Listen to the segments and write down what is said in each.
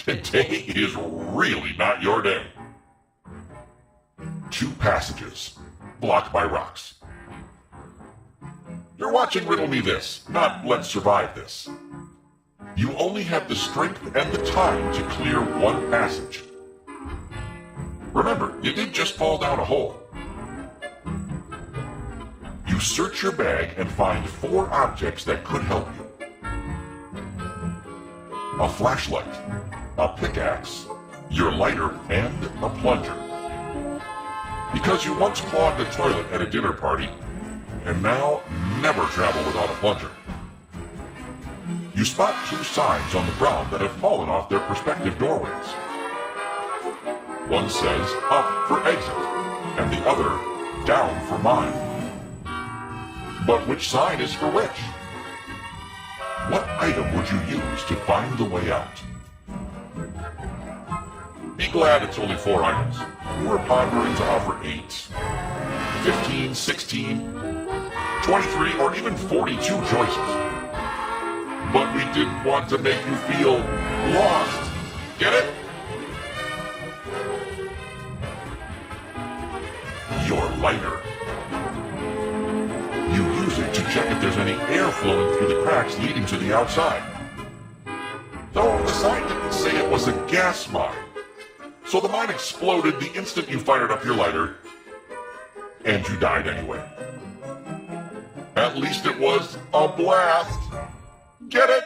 Today is really not your day. 2 passages, blocked by rocks. You're watching Riddle Me This, not Let's Survive This. You only have the strength and the time to clear 1 passage. Remember, you did just fall down a hole. You search your bag and find 4 objects that could help you. A flashlight, a pickaxe, your lighter, and a plunger. Because you once clogged a toilet at a dinner party, and now never travel without a plunger. You spot 2 signs on the ground that have fallen off their respective doorways. One says, up for exit, and the other, down for mine. But which sign is for which? What item would you use to find the way out? Be glad it's only 4 items. You were pondering to offer 8, 15, 16, 23, or even 42 choices. But we didn't want to make you feel lost. Get it? Your lighter. You use it to check if there's any air flowing through the cracks leading to the outside. Though the sign didn't say it was a gas mine. So the mine exploded the instant you fired up your lighter, and you died anyway. At least it was a blast. Get it?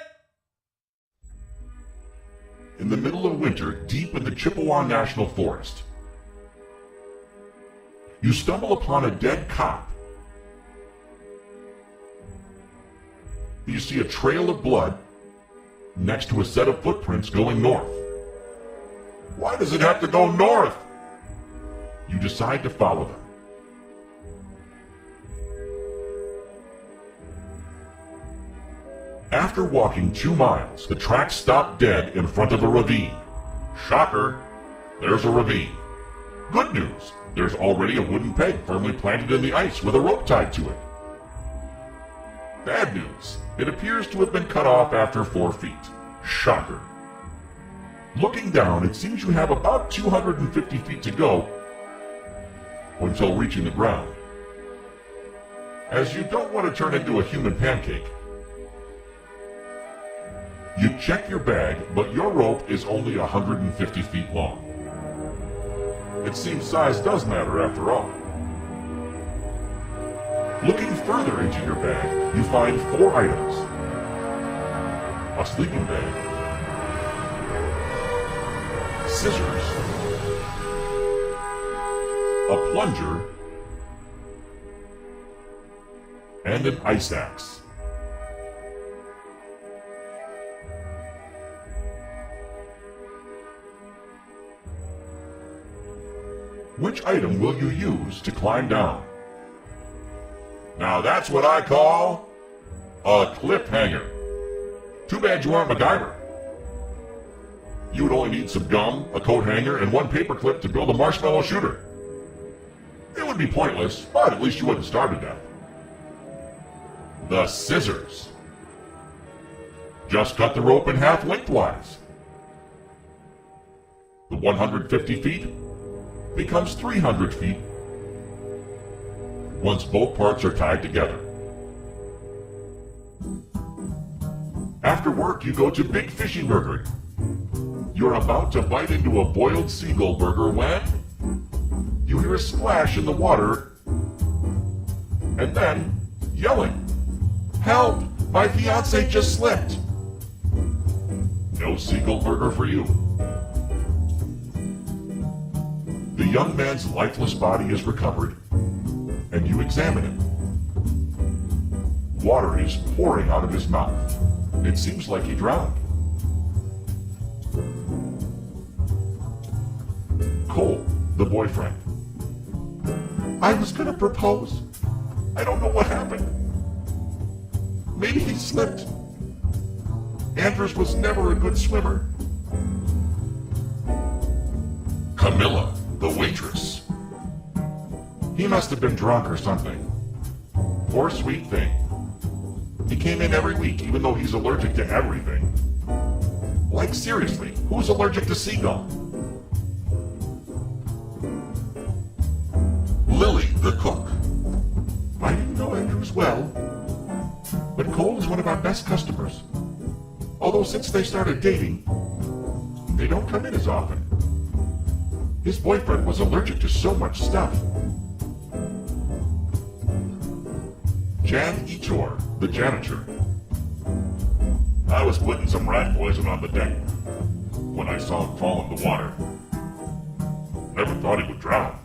In the middle of winter, deep in the Chippewa National Forest, you stumble upon a dead cop. You see a trail of blood next to a set of footprints going north. Why does it have to go north? You decide to follow them. After walking 2 miles, the tracks stop dead in front of a ravine. Shocker, there's a ravine. Good news, there's already a wooden peg firmly planted in the ice with a rope tied to it. Bad news, it appears to have been cut off after 4 feet. Shocker. Looking down, it seems you have about 250 feet to go until reaching the ground. As you don't want to turn into a human pancake, you check your bag, but your rope is only 150 feet long. It seems size does matter after all. Looking further into your bag, you find 4 items. A sleeping bag, scissors, a plunger, and an ice axe. Which item will you use to climb down? Now that's what I call a clip hanger. Too bad you aren't MacGyver. You would only need some gum, a coat hanger, and 1 paper clip to build a marshmallow shooter. It would be pointless, but at least you wouldn't starve to death. The scissors. Just cut the rope in half lengthwise. The 150 feet becomes 300 feet once both parts are tied together. After work, you go to Big Fishy Burger. You're about to bite into a boiled seagull burger when you hear a splash in the water and then yelling, "Help! My fiancé just slipped!" No seagull burger for you. The young man's lifeless body is recovered, and you examine him. Water is pouring out of his mouth. It seems like he drowned. Cole, the boyfriend. I was gonna propose. I don't know what happened. Maybe he slipped. Andrews was never a good swimmer. Camilla, the waitress. He must have been drunk or something. Poor sweet thing. He came in every week even though he's allergic to everything. Like seriously, who's allergic to seagull? Lily, the cook. I didn't know Andrews well, but Cole is one of our best customers. Although since they started dating, they don't come in as often. His boyfriend was allergic to so much stuff. Jan Ichor, the janitor. I was putting some rat poison on the deck when I saw him fall in the water. Never thought he would drown.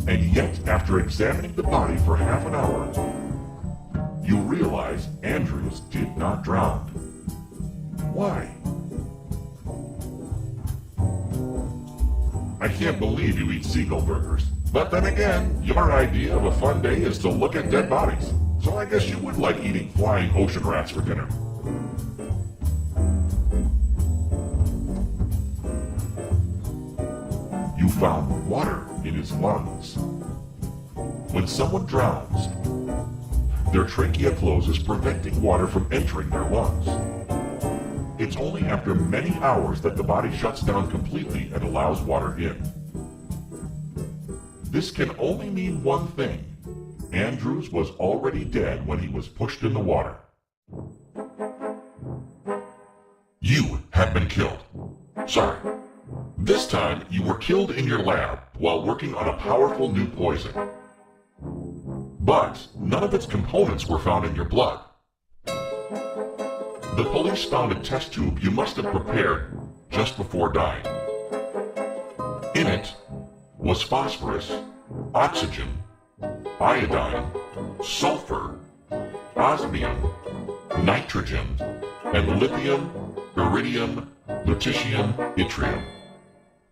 And yet, after examining the body for half an hour, you realize Andrews did not drown. Why? I can't believe you eat seagull burgers. But then again, your idea of a fun day is to look at dead bodies. So I guess you would like eating flying ocean rats for dinner. You found water in his lungs. When someone drowns, their trachea closes, preventing water from entering their lungs. It's only after many hours that the body shuts down completely and allows water in. This can only mean one thing. Andrews was already dead when he was pushed in the water. You have been killed. Sorry. This time, you were killed in your lab while working on a powerful new poison. But none of its components were found in your blood. The police found a test tube you must have prepared just before dying. In it was phosphorus, oxygen, iodine, sulfur, osmium, nitrogen, and lithium, iridium, lutetium, yttrium.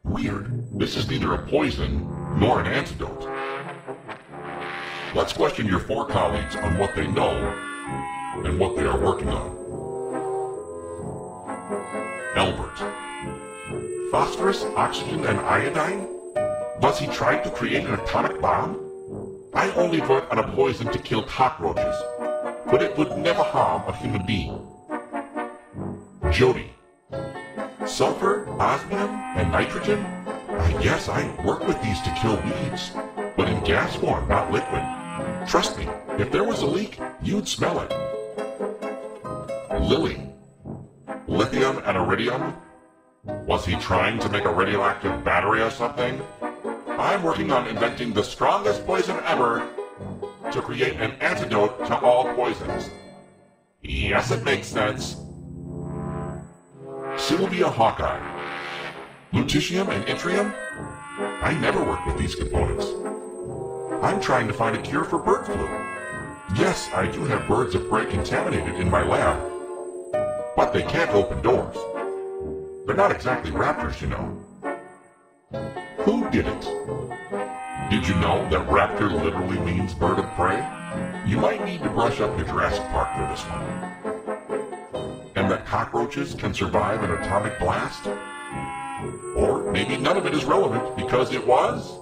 Weird. This is neither a poison nor an antidote. Let's question your 4 colleagues on what they know and what they are working on. Albert. Phosphorus, oxygen, and iodine? Was he trying to create an atomic bomb? I only work on a poison to kill cockroaches, but it would never harm a human being. Jody. Sulfur, osmium, and nitrogen? Yes, I work with these to kill weeds, but in gas form, not liquid. Trust me, if there was a leak, you'd smell it. Lily. Lithium and iridium? Was he trying to make a radioactive battery or something? I'm working on inventing the strongest poison ever to create an antidote to all poisons. Yes, it makes sense. Sylvia Hawkeye. Lutetium and yttrium? I never work with these components. I'm trying to find a cure for bird flu. Yes, I do have birds of prey contaminated in my lab, but they can't open doors. They're not exactly raptors, you know. Who did it? Did you know that raptor literally means bird of prey? You might need to brush up your Jurassic Park for this one. And that cockroaches can survive an atomic blast? Or maybe none of it is relevant because it was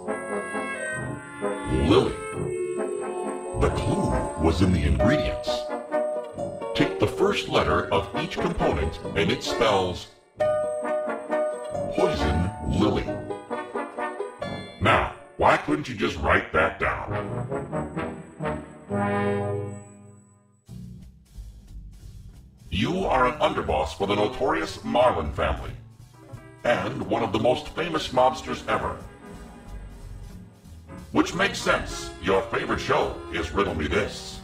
Lily. The clue was in the ingredients. Take the first letter of each component and it spells Poison Lily. Now, why couldn't you just write that down? You are an underboss for the notorious Marlin family, and one of the most famous mobsters ever. Which makes sense. Your favorite show is Riddle Me This.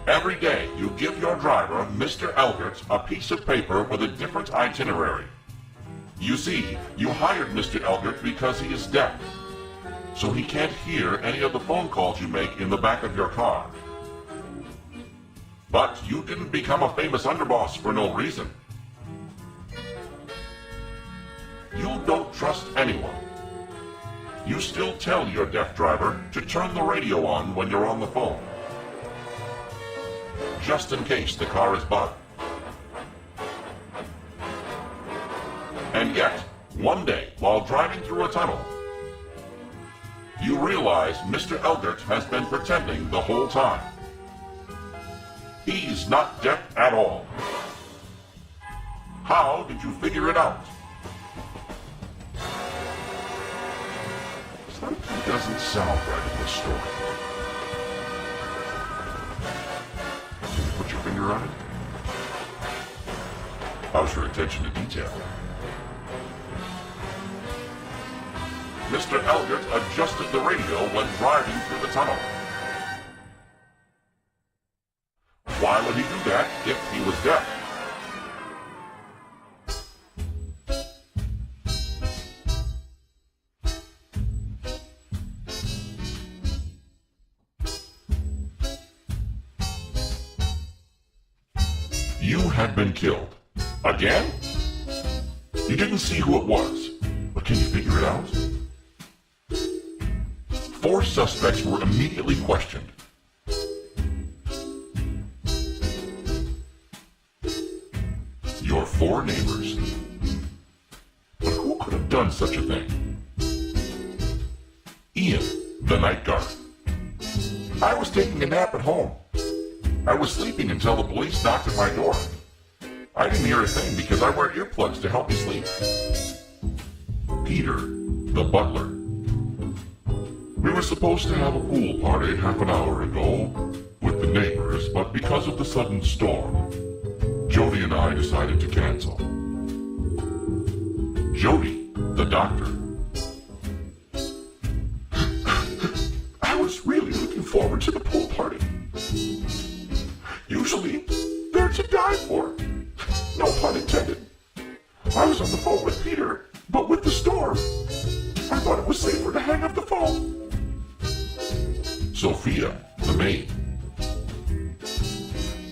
Every day you give your driver, Mr. Elgert, a piece of paper with a different itinerary. You see, you hired Mr. Elgert because he is deaf, so he can't hear any of the phone calls you make in the back of your car. But you didn't become a famous underboss for no reason. You don't trust anyone. You still tell your deaf driver to turn the radio on when you're on the phone, just in case the car is bugged. And yet, one day, while driving through a tunnel, you realize Mr. Elgert has been pretending the whole time. He's is not deaf at all. How did you figure it out? Something doesn't sound right in this story. Can you put your finger on it? How's your attention to detail? Mr. Elliot adjusted the radio when driving through the tunnel. Why would he do that if he was deaf? You had been killed. Again? You didn't see who it was, but can you figure it out? 4 suspects were immediately questioned. Your 4 neighbors. But who could have done such a thing? Ian, the night guard. I was taking a nap at home. I was sleeping until the police knocked at my door. I didn't hear a thing because I wear earplugs to help me sleep. Peter, the butler. We were supposed to have a pool party half an hour ago with the neighbors, but because of the sudden storm, Jody and I decided to cancel. Jody, the doctor. I was really looking forward to the pool party. Usually, they're to die for. No pun intended. I was on the phone with Peter, but with the storm, I thought it was safer to hang up the phone. Sophia, the maid.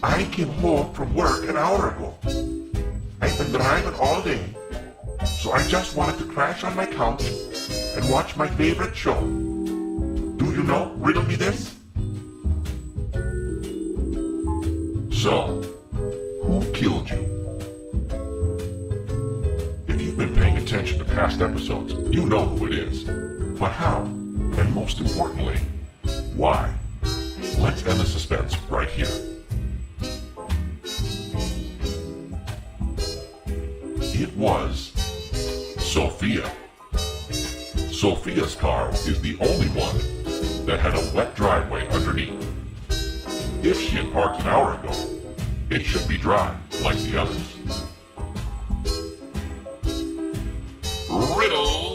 I came home from work an hour ago. I've been driving all day, so I just wanted to crash on my couch and watch my favorite show. Do you know Riddle Me This? So, who killed you? If you've been paying attention to past episodes, you know who it is. But how? And most importantly, why? Let's end the suspense right here. It was Sophia. Sophia's car is the only one that had a wet driveway underneath. If she had parked an hour ago, it should be dry like the others. Riddle!